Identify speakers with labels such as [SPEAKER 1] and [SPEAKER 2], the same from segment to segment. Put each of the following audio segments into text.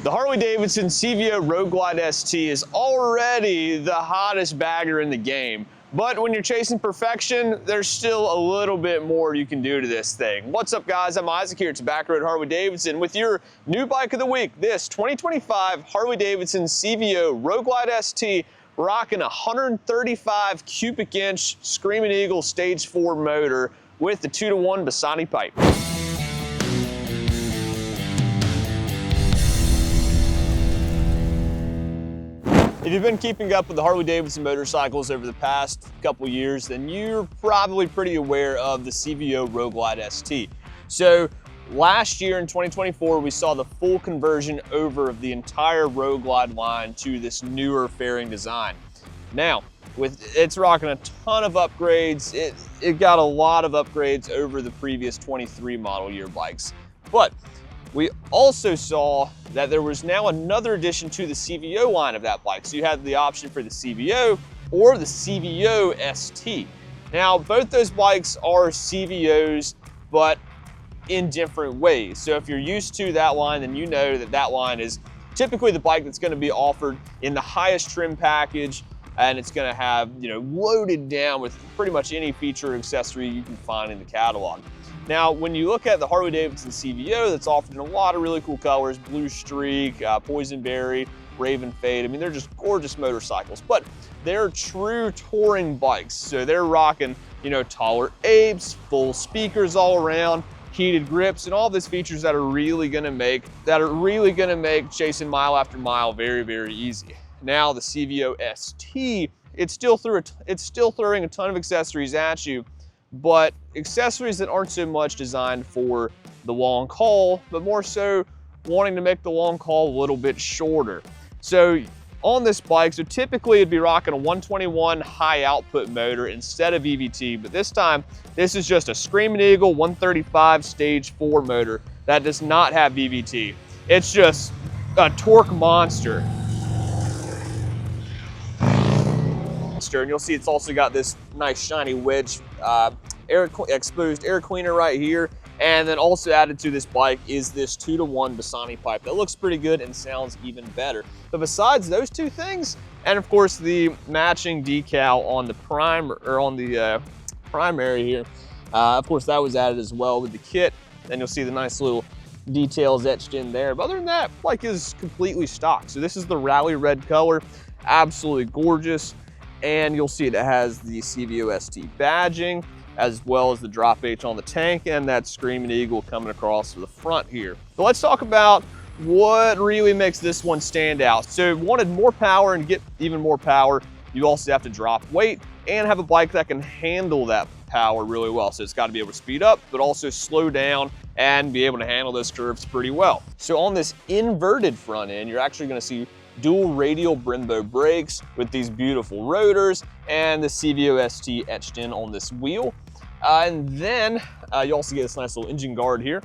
[SPEAKER 1] The Harley-Davidson CVO Road Glide ST is already the hottest bagger in the game. But when you're chasing perfection, there's still a little bit more you can do to this thing. What's up, guys? I'm Isaac here. It's Back Road Harley-Davidson with your new bike of the week. This 2025 Harley-Davidson CVO Road Glide ST, rocking a 135 cubic inch Screaming Eagle Stage 4 motor with the 2-to-1 Bassani pipe. If you've been keeping up with the Harley-Davidson motorcycles over the past couple years, then you're probably pretty aware of the CVO Road Glide ST. So last year in 2024, we saw the full conversion over of the entire Road Glide line to this newer fairing design. Now, it's rocking a ton of upgrades. It got a lot of upgrades over the previous 23 model year bikes. But we also saw that there was now another addition to the CVO line of that bike. So you had the option for the CVO or the CVO ST. Now, both those bikes are CVOs, but in different ways. So if you're used to that line, then you know that that line is typically the bike that's gonna be offered in the highest trim package, and it's gonna have, loaded down with pretty much any feature or accessory you can find in the catalog. Now, when you look at the Harley-Davidson CVO, that's offered in a lot of really cool colors: Blue Streak, Poison Berry, Raven Fade. I mean, they're just gorgeous motorcycles, but they're true touring bikes. So they're rocking, taller apes, full speakers all around, heated grips, and all these features that are really gonna make chasing mile after mile very, very easy. Now, the CVO ST, it's still throwing a ton of accessories at you, but accessories that aren't so much designed for the long haul, but more so wanting to make the long haul a little bit shorter. So on this bike, so typically it'd be rocking a 121 high output motor instead of EVT, but this time, this is just a Screaming Eagle 135 Stage 4 motor that does not have EVT. It's just a torque monster. And you'll see it's also got this nice shiny wedge exposed air cleaner right here, and then also added to this bike is this 2-to-1 Bassani pipe that looks pretty good and sounds even better. But besides those two things, and of course the matching decal on the primary here, of course that was added as well with the kit. Then you'll see the nice little details etched in there. But other than that, bike is completely stock. So this is the rally red color, absolutely gorgeous. And you'll see it has the CVO ST badging, as well as the drop H on the tank and that Screaming Eagle coming across the front here. So let's talk about what really makes this one stand out. So wanted more power, and get even more power, you also have to drop weight and have a bike that can handle that power really well. So it's got to be able to speed up, but also slow down and be able to handle those curves pretty well. So on this inverted front end, you're actually going to see dual radial Brembo brakes with these beautiful rotors and the CVO ST etched in on this wheel. And then you also get this nice little engine guard here.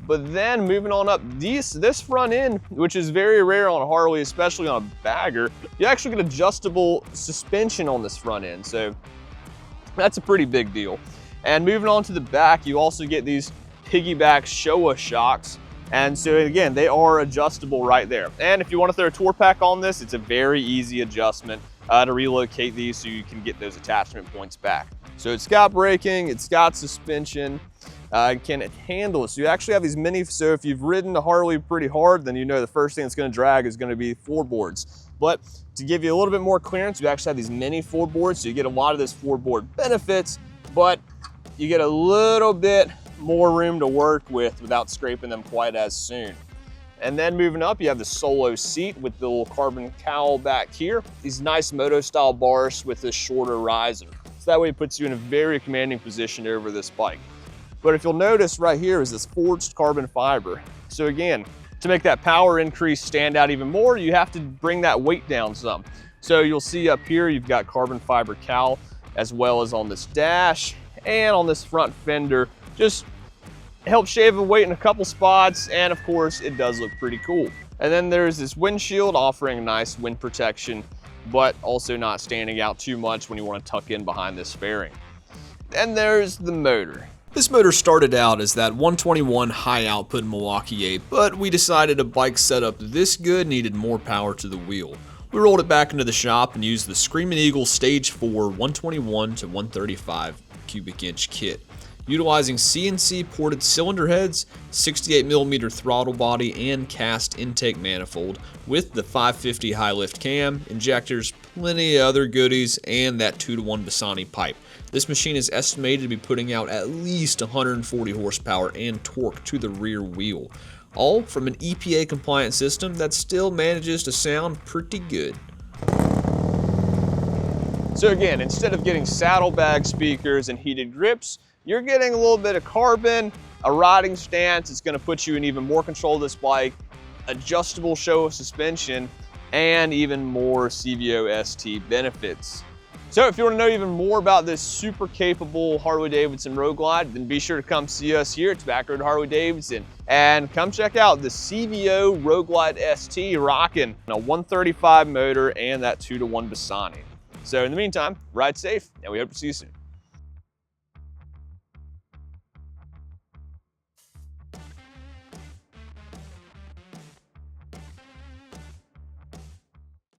[SPEAKER 1] But then moving on up, this front end, which is very rare on a Harley, especially on a bagger, you actually get adjustable suspension on this front end. So that's a pretty big deal. And moving on to the back, you also get these piggyback Showa shocks. And so again, they are adjustable right there. And if you want to throw a tour pack on this, it's a very easy adjustment to relocate these so you can get those attachment points back. So it's got braking, it's got suspension, can it handle it? So you actually have these mini, so if you've ridden the Harley pretty hard, then you know the first thing that's going to drag is going to be floorboards. But to give you a little bit more clearance, you actually have these mini floorboards, so you get a lot of those floorboard benefits, but you get a little bit more room to work with without scraping them quite as soon. And then moving up, you have the solo seat with the little carbon cowl back here. These nice moto style bars with this shorter riser. So that way it puts you in a very commanding position over this bike. But if you'll notice right here is this forged carbon fiber. So again, to make that power increase stand out even more, you have to bring that weight down some. So you'll see up here, you've got carbon fiber cowl, as well as on this dash and on this front fender. Just help shave the weight in a couple spots, and of course it does look pretty cool. And then there's this windshield offering nice wind protection, but also not standing out too much when you want to tuck in behind this fairing. Then there's the motor.
[SPEAKER 2] This motor started out as that 121 high output Milwaukee 8, but we decided a bike setup this good needed more power to the wheel. We rolled it back into the shop and used the Screaming Eagle Stage 4 121 to 135 cubic inch kit. Utilizing CNC ported cylinder heads, 68mm throttle body, and cast intake manifold with the 550 high lift cam, injectors, plenty of other goodies, and that 2-to-1 Bassani pipe. This machine is estimated to be putting out at least 140 horsepower and torque to the rear wheel, all from an EPA compliant system that still manages to sound pretty good.
[SPEAKER 1] So again, instead of getting saddlebag speakers and heated grips, you're getting a little bit of carbon, a riding stance. It's going to put you in even more control of this bike, adjustable show suspension, and even more CVO ST benefits. So if you want to know even more about this super capable Harley-Davidson Road Glide, then be sure to come see us here at Back Road Harley-Davidson and come check out the CVO Road Glide ST rocking a 135 motor and that 2-to-1 Bassani. So in the meantime, ride safe, and we hope to see you soon.